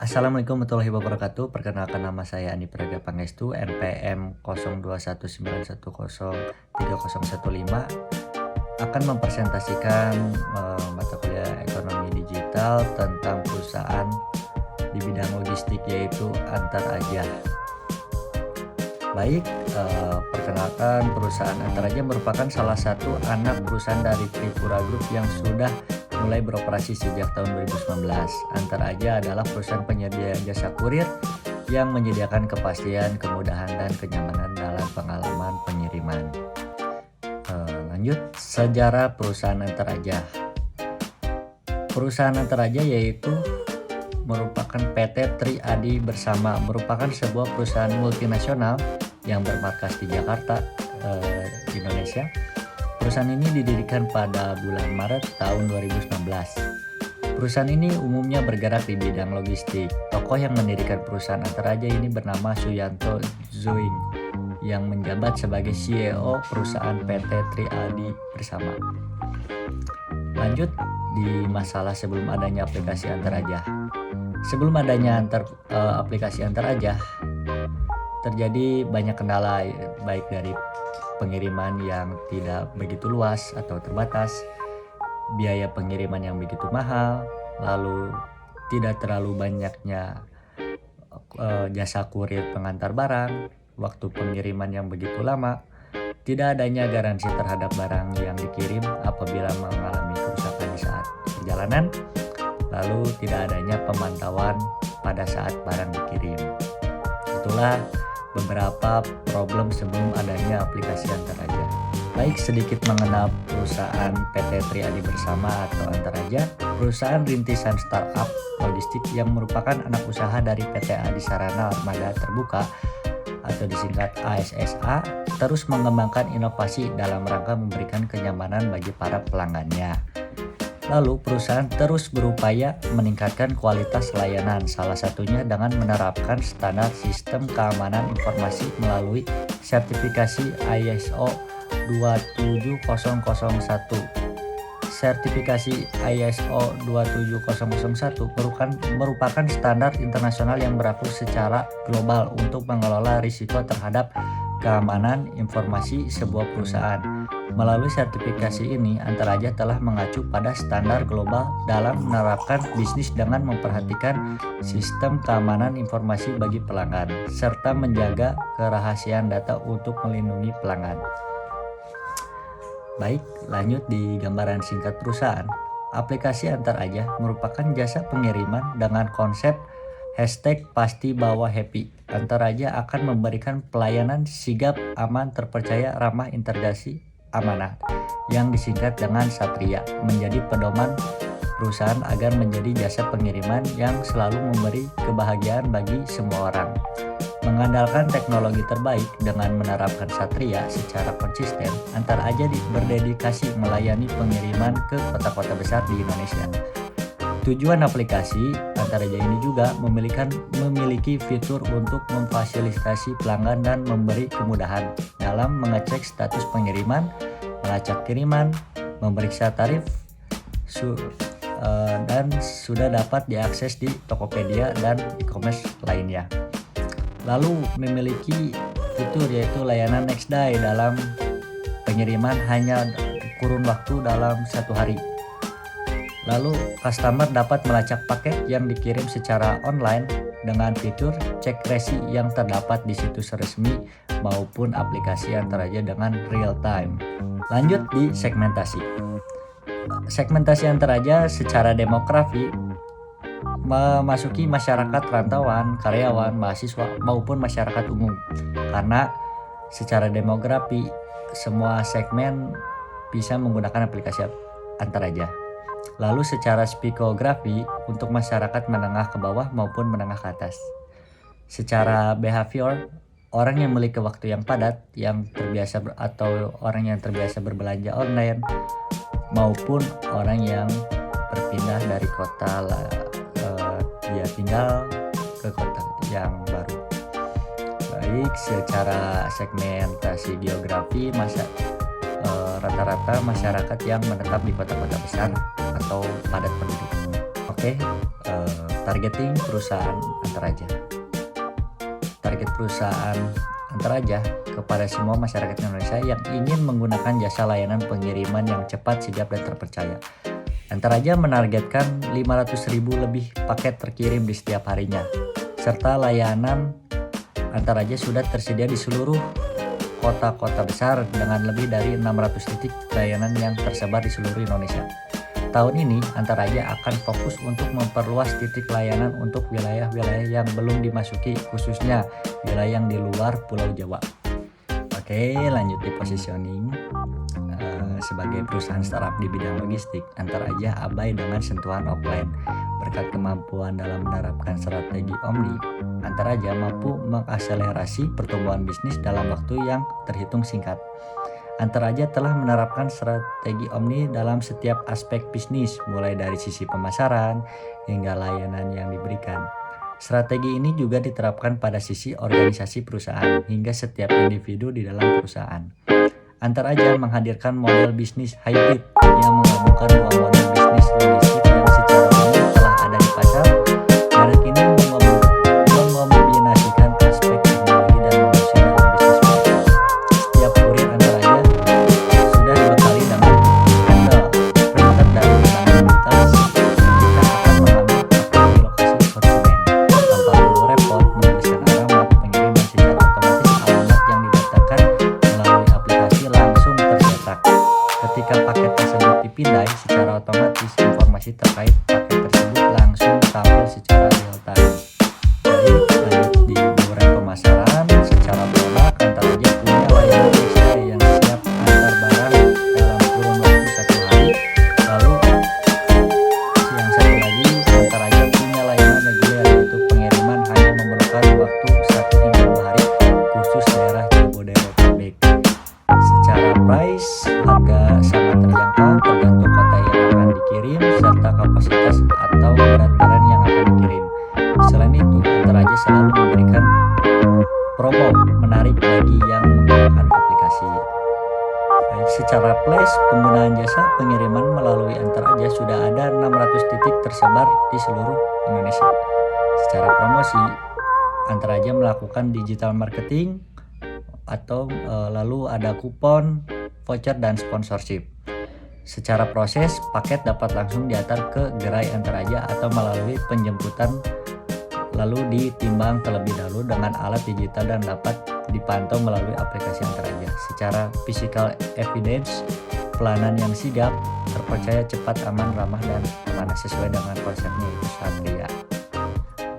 Assalamualaikum warahmatullahi wabarakatuh. Perkenalkan nama saya Andi Praga Pangestu, NPM 0219103015 akan mempresentasikan mata kuliah ekonomi digital tentang perusahaan di bidang logistik yaitu Antar Aja. Baik, perkenalkan perusahaan Antar Aja merupakan salah satu anak perusahaan dari Tripura Group yang sudah mulai beroperasi sejak tahun 2019. Antar Aja adalah perusahaan penyedia jasa kurir yang menyediakan kepastian, kemudahan, dan kenyamanan dalam pengalaman pengiriman. Lanjut, sejarah perusahaan Antar Aja. Perusahaan Antar Aja yaitu merupakan PT Tri Adi Bersama, merupakan sebuah perusahaan multinasional yang bermarkas di Jakarta, Indonesia. Perusahaan ini didirikan pada bulan Maret tahun 2019. Perusahaan ini umumnya bergerak di bidang logistik. Tokoh yang mendirikan perusahaan Antar Aja ini bernama Suyanto Zoing, yang menjabat sebagai CEO perusahaan PT Tri Adi Bersama. Lanjut di masalah sebelum adanya aplikasi Antar Aja. Sebelum adanya aplikasi Antar Aja, terjadi banyak kendala baik dari pengiriman yang tidak begitu luas atau terbatas, biaya pengiriman yang begitu mahal, lalu tidak terlalu banyaknya jasa kurir pengantar barang, waktu pengiriman yang begitu lama, tidak adanya garansi terhadap barang yang dikirim apabila mengalami kerusakan di saat perjalanan, lalu tidak adanya pemantauan pada saat barang dikirim. Itulah beberapa problem sebelum adanya aplikasi Antar Aja. Baik, sedikit mengenal perusahaan PT Tri Adi Bersama atau Antar Aja, perusahaan rintisan startup logistik yang merupakan anak usaha dari PT Adi Sarana Armada Terbuka atau disingkat ASSA, terus mengembangkan inovasi dalam rangka memberikan kenyamanan bagi para pelanggannya. Lalu perusahaan terus berupaya meningkatkan kualitas layanan, salah satunya dengan menerapkan standar sistem keamanan informasi melalui sertifikasi ISO 27001. Sertifikasi ISO 27001 merupakan standar internasional yang berlaku secara global untuk mengelola risiko terhadap keamanan informasi sebuah perusahaan. Melalui sertifikasi ini, Antar Aja telah mengacu pada standar global dalam menerapkan bisnis dengan memperhatikan sistem keamanan informasi bagi pelanggan, serta menjaga kerahasiaan data untuk melindungi pelanggan. Baik, lanjut di gambaran singkat perusahaan. Aplikasi Antar Aja merupakan jasa pengiriman dengan konsep #PastiBawaHappy. Antar Aja akan memberikan pelayanan sigap, aman, terpercaya, ramah, integrasi, amanah, yang disingkat dengan Satria, menjadi pedoman perusahaan agar menjadi jasa pengiriman yang selalu memberi kebahagiaan bagi semua orang. Mengandalkan teknologi terbaik dengan menerapkan Satria secara konsisten, Antar Aja berdedikasi melayani pengiriman ke kota-kota besar di Indonesia. Tujuan aplikasi Antar Aja ini juga memiliki fitur untuk memfasilitasi pelanggan dan memberi kemudahan dalam mengecek status pengiriman, melacak kiriman, memeriksa tarif, dan sudah dapat diakses di Tokopedia dan e-commerce lainnya. Lalu memiliki fitur yaitu layanan next day dalam pengiriman hanya kurun waktu dalam 1 hari. Lalu customer dapat melacak paket yang dikirim secara online dengan fitur cek resi yang terdapat di situs resmi maupun aplikasi Antar Aja dengan real time. Lanjut di segmentasi. Segmentasi Antar Aja secara demografi memasuki masyarakat rantauan, karyawan, mahasiswa maupun masyarakat umum. Karena secara demografi semua segmen bisa menggunakan aplikasi Antar Aja. Lalu secara psikografi untuk masyarakat menengah ke bawah maupun menengah ke atas. Secara behavior, orang yang memiliki waktu yang padat, yang terbiasa atau orang yang terbiasa berbelanja online, maupun orang yang berpindah dari kota dia tinggal ke kota yang baru. Baik, secara segmentasi geografi rata-rata masyarakat yang menetap di kota-kota besar atau padat penduduk. Oke, Targeting perusahaan Antaraja. Target perusahaan Antaraja kepada semua masyarakat Indonesia yang ingin menggunakan jasa layanan pengiriman yang cepat, sigap, dan terpercaya. Antaraja menargetkan 500.000 lebih paket terkirim di setiap harinya, serta layanan Antaraja sudah tersedia di seluruh kota-kota besar dengan lebih dari 600 titik layanan yang tersebar di seluruh Indonesia. Tahun ini, Antaraja akan fokus untuk memperluas titik layanan untuk wilayah-wilayah yang belum dimasuki, khususnya wilayah yang di luar Pulau Jawa. Oke, lanjut di positioning. Sebagai perusahaan startup di bidang logistik, Antaraja abai dengan sentuhan offline. Berkat kemampuan dalam menerapkan strategi Omni, Antaraja mampu mengakselerasi pertumbuhan bisnis dalam waktu yang terhitung singkat. Antaraja telah menerapkan strategi Omni dalam setiap aspek bisnis, mulai dari sisi pemasaran hingga layanan yang diberikan. Strategi ini juga diterapkan pada sisi organisasi perusahaan hingga setiap individu di dalam perusahaan. Antaraja menghadirkan model bisnis hybrid yang menggabungkan dua model bisnis logistik yang secara umum telah ada di pasar. Merek ini mengombinasikan aspek teknologi dan manusia dalam bisnis mereka. Setiap kurir Antaraja sudah dibekali dengan handle printer dan identitas ketika akan mengambil paket di lokasi konsumen, tanpa perlu repot menuliskan alamat pengiriman. Secara otomatis alamat yang didaftarkan melalui aplikasi langsung tercetak. Ketika paket tersebut dipindai, secara otomatis informasi terkait paket tersebut langsung tampil secara real time. Jadi lanjut di bauran pemasaran. Secara produk, Antaraja punya layanan ekstra yang siap antar barang dalam kurun waktu 1 hari. Lalu yang satu lagi, Antaraja punya layanan reguler, yaitu pengiriman hanya memerlukan waktu 1 hingga 2 hari, khusus daerah Jabodetabek. Secara price, harga sangat terjangkau tergantung kota yang akan dikirim serta kapasitas atau berat barang yang akan dikirim. Selain itu, Antaraja selalu memberikan promo menarik bagi yang menggunakan aplikasi. Baik, secara place, penggunaan jasa pengiriman melalui Antaraja sudah ada 600 titik tersebar di seluruh Indonesia. Secara promosi, Antaraja melakukan digital marketing atau lalu ada kupon, voucher, dan sponsorship. Secara proses, paket dapat langsung diantar ke gerai Antaraja atau melalui penjemputan, lalu ditimbang terlebih dahulu dengan alat digital dan dapat dipantau melalui aplikasi Antaraja. Secara physical evidence, pelayanan yang sigap, terpercaya, cepat, aman, ramah, dan amanah sesuai dengan konsepnya, yaitu Satria.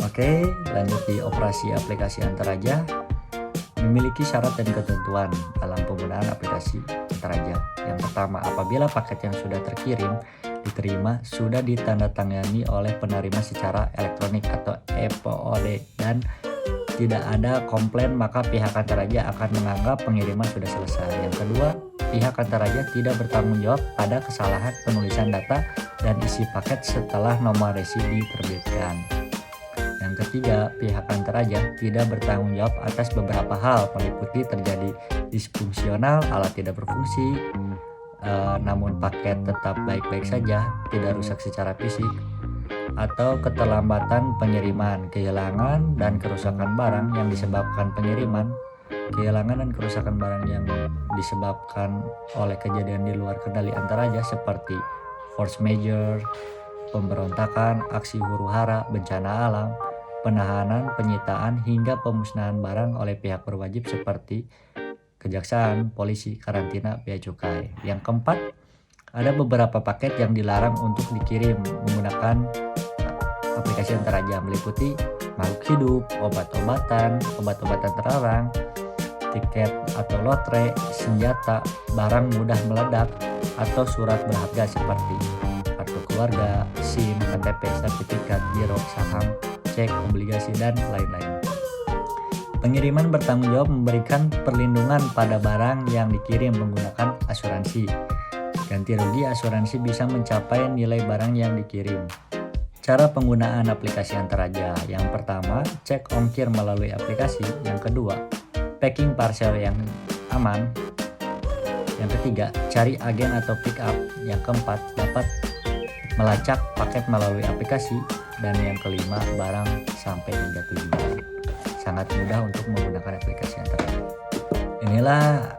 Oke, lanjut di operasi aplikasi Antaraja. Memiliki syarat dan ketentuan dalam penggunaan aplikasi Antaraja. Yang pertama, apabila paket yang sudah terkirim diterima sudah ditandatangani oleh penerima secara elektronik atau EPOD dan tidak ada komplain, maka pihak Antaraja akan menganggap pengiriman sudah selesai. Yang kedua, pihak Antaraja tidak bertanggung jawab pada kesalahan penulisan data dan isi paket setelah nomor resi diterbitkan. Yang ketiga, pihak Antaraja tidak bertanggung jawab atas beberapa hal, meliputi terjadi disfungsional, alat tidak berfungsi, namun paket tetap baik-baik saja, tidak rusak secara fisik, atau keterlambatan pengiriman, kehilangan dan kerusakan barang yang disebabkan pengiriman, kehilangan dan kerusakan barang yang disebabkan oleh kejadian di luar kendali Antaraja seperti force majeure, pemberontakan, aksi huru-hara, bencana alam, penahanan, penyitaan, hingga pemusnahan barang oleh pihak berwajib seperti kejaksaan, polisi, karantina, bea cukai. Yang keempat, ada beberapa paket yang dilarang untuk dikirim menggunakan aplikasi Antaraja, meliputi makhluk hidup, obat-obatan terlarang, tiket atau lotre, senjata, barang mudah meledak, atau surat berharga seperti kartu keluarga, SIM, KTP, sertifikat, giro, saham, cek, obligasi, dan lain-lain. Pengiriman bertanggung jawab memberikan perlindungan pada barang yang dikirim menggunakan asuransi. Ganti rugi asuransi bisa mencapai nilai barang yang dikirim. Cara penggunaan aplikasi Antaraja. Yang pertama, cek ongkir melalui aplikasi. Yang kedua, packing parcel yang aman. Yang ketiga, cari agen atau pick up. Yang keempat, dapat melacak paket melalui aplikasi. dan yang kelima barang sampai hingga tujuan. Sangat mudah untuk menggunakan aplikasi Antaraja. Inilah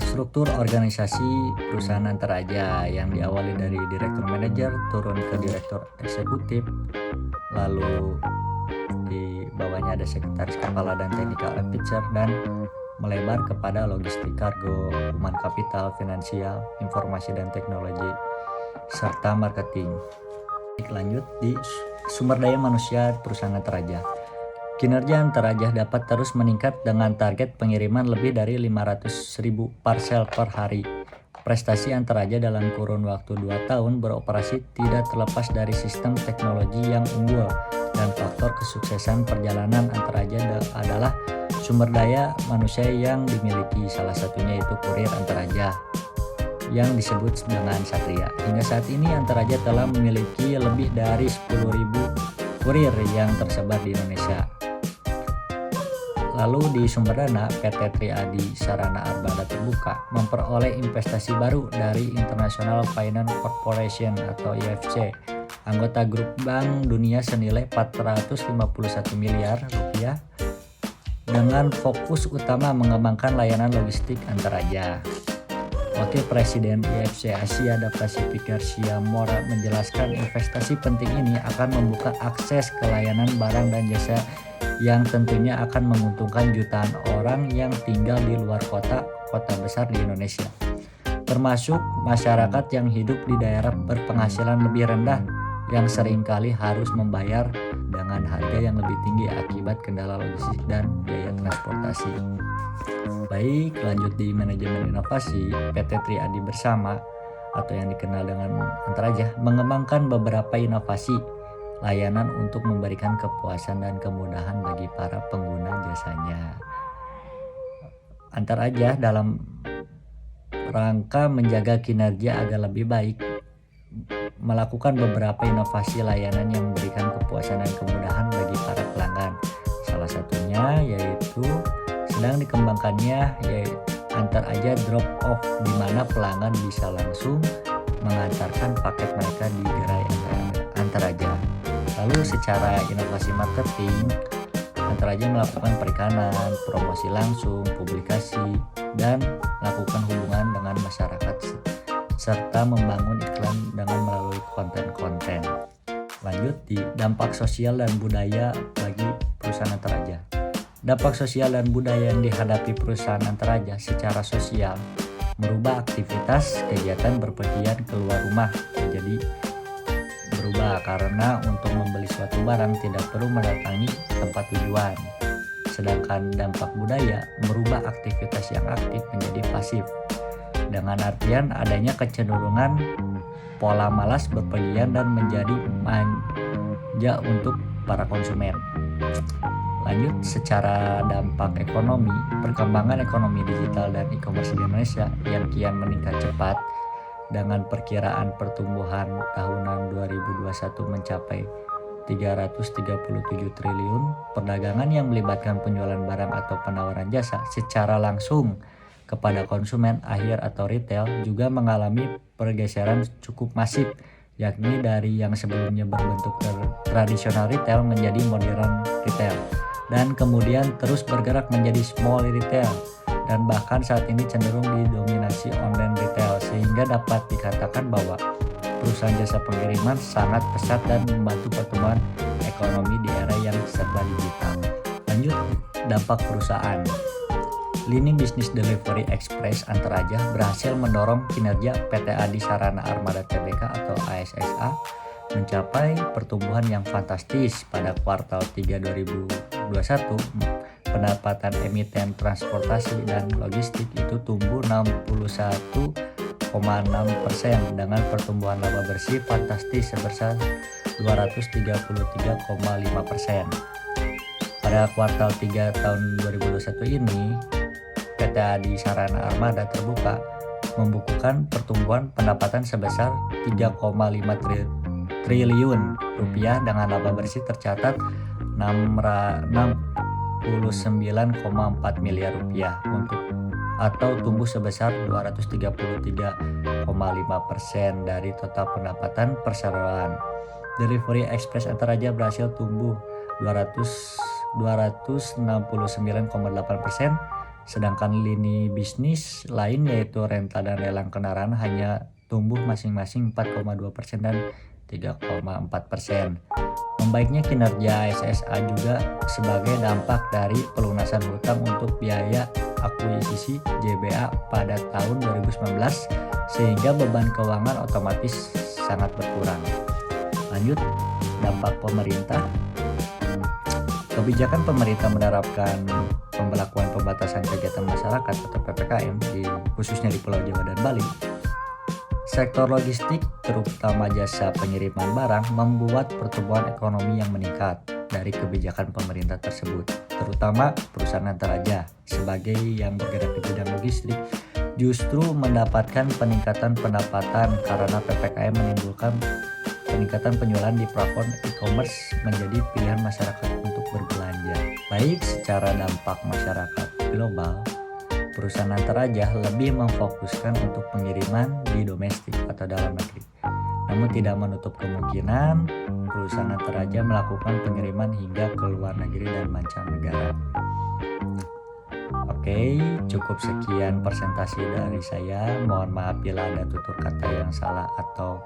struktur organisasi perusahaan Antaraja yang diawali dari direktur manajer turun ke direktur eksekutif, lalu di bawahnya ada sekretaris kepala dan technical officer, dan melebar kepada logistik, kargo, human capital, finansial, informasi dan teknologi, serta marketing. Lanjut di sumber daya manusia perusahaan Antaraja. Kinerja Antaraja dapat terus meningkat dengan target pengiriman lebih dari 500.000 parcel per hari. Prestasi Antaraja dalam kurun waktu 2 tahun beroperasi tidak terlepas dari sistem teknologi yang unggul, dan faktor kesuksesan perjalanan Antaraja adalah sumber daya manusia yang dimiliki, salah satunya itu kurir Antaraja yang disebut dengan Satria. Hingga saat ini Antaraja telah memiliki lebih dari 10.000 kurir yang tersebar di Indonesia. Lalu di sumber dana, PT Triadi Sarana Armada Terbuka memperoleh investasi baru dari International Finance Corporation atau IFC, anggota grup Bank Dunia senilai 451 miliar rupiah, dengan fokus utama mengembangkan layanan logistik Antaraja. Wakil Presiden IFC Asia dan Pasifik Garcia Mora menjelaskan investasi penting ini akan membuka akses ke layanan barang dan jasa yang tentunya akan menguntungkan jutaan orang yang tinggal di luar kota besar di Indonesia, termasuk masyarakat yang hidup di daerah berpenghasilan lebih rendah yang seringkali harus membayar dengan harga yang lebih tinggi akibat kendala logistik dan biaya transportasi. Baik, lanjut di manajemen inovasi, PT Triadi Bersama atau yang dikenal dengan Antaraja mengembangkan beberapa inovasi layanan untuk memberikan kepuasan dan kemudahan bagi para pengguna jasanya. Antaraja dalam rangka menjaga kinerja agar lebih baik melakukan beberapa inovasi layanan yang memberikan kepuasan dan kemudahan bagi para pelanggan. Salah satunya yaitu sedang dikembangkannya yaitu Antaraja Drop Off, di mana pelanggan bisa langsung mengantarkan paket mereka di gerai Antaraja. Lalu secara inovasi marketing, Antaraja melakukan perikanan, promosi langsung, publikasi, dan melakukan hubungan dengan masyarakat serta membangun iklan dengan melalui konten-konten. Lanjut di dampak sosial dan budaya bagi perusahaan Antaraja. Dampak sosial dan budaya yang dihadapi perusahaan Antaraja secara sosial merubah aktivitas kegiatan berpergian keluar rumah menjadi berubah, karena untuk membeli suatu barang tidak perlu mendatangi tempat tujuan. Sedangkan dampak budaya merubah aktivitas yang aktif menjadi pasif, dengan artian adanya kecenderungan pola malas berpergian dan menjadi manja untuk para konsumen. Lanjut, secara dampak ekonomi, perkembangan ekonomi digital dan e-commerce di Indonesia yang kian meningkat cepat dengan perkiraan pertumbuhan tahunan 2021 mencapai 337 triliun, perdagangan yang melibatkan penjualan barang atau penawaran jasa secara langsung kepada konsumen akhir atau retail juga mengalami pergeseran cukup masif, yakni dari yang sebelumnya berbentuk tradisional retail menjadi modern retail, dan kemudian terus bergerak menjadi small retail, dan bahkan saat ini cenderung didominasi online retail, sehingga dapat dikatakan bahwa perusahaan jasa pengiriman sangat pesat dan membantu pertumbuhan ekonomi di era yang serba digital. Lanjut, dampak perusahaan. Lini bisnis delivery express Antaraja berhasil mendorong kinerja PT Adi Sarana Armada Tbk atau ASSA mencapai pertumbuhan yang fantastis. Pada kuartal 3 2021, pendapatan emiten transportasi dan logistik itu tumbuh 61,6% dengan pertumbuhan laba bersih fantastis sebesar 233,5%. Pada kuartal 3 tahun 2021 ini, PT Adi Sarana Armada Terbuka membukukan pertumbuhan pendapatan sebesar 3,5 triliun rupiah dengan laba bersih tercatat 69,4 miliar rupiah atau tumbuh sebesar 233,5% dari total pendapatan perseroan. Delivery Express Antaraja berhasil tumbuh 269,8%, sedangkan lini bisnis lain yaitu rental dan lelang kendaraan hanya tumbuh masing-masing 4,2% dan 3,4%. Membaiknya kinerja SSA juga sebagai dampak dari pelunasan hutang untuk biaya akuisisi JBA pada tahun 2019, sehingga beban keuangan otomatis sangat berkurang. Lanjut, dampak pemerintah. Kebijakan pemerintah menerapkan pembelakuan pembatasan kegiatan masyarakat atau PPKM khususnya di Pulau Jawa dan Bali. Sektor logistik, terutama jasa pengiriman barang, membuat pertumbuhan ekonomi yang meningkat dari kebijakan pemerintah tersebut, terutama perusahaan Antaraja sebagai yang bergerak di bidang logistik justru mendapatkan peningkatan pendapatan karena PPKM menimbulkan peningkatan penjualan di platform e-commerce menjadi pilihan masyarakat untuk berbelanja. Baik secara dampak masyarakat global, perusahaan Antaraja lebih memfokuskan untuk pengiriman di domestik atau dalam negeri. Namun tidak menutup kemungkinan perusahaan Antaraja melakukan pengiriman hingga ke luar negeri dan mancanegara. Oke, cukup sekian presentasi dari saya. Mohon maaf bila ada tutur kata yang salah atau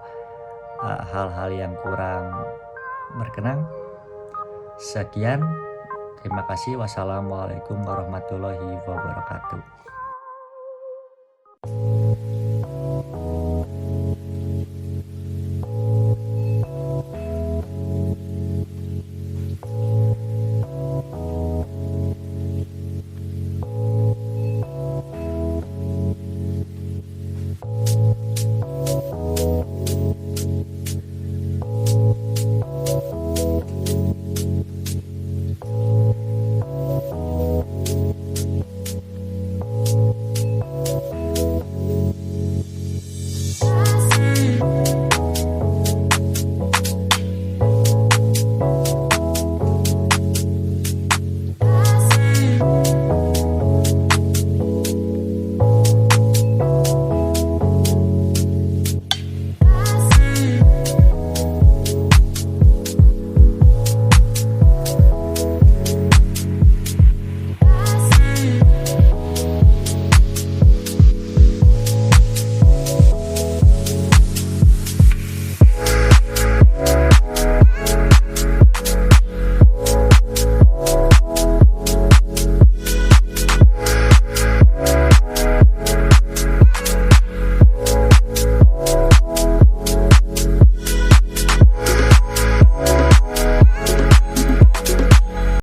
hal-hal yang kurang berkenan. Sekian, terima kasih. Wassalamualaikum warahmatullahi wabarakatuh.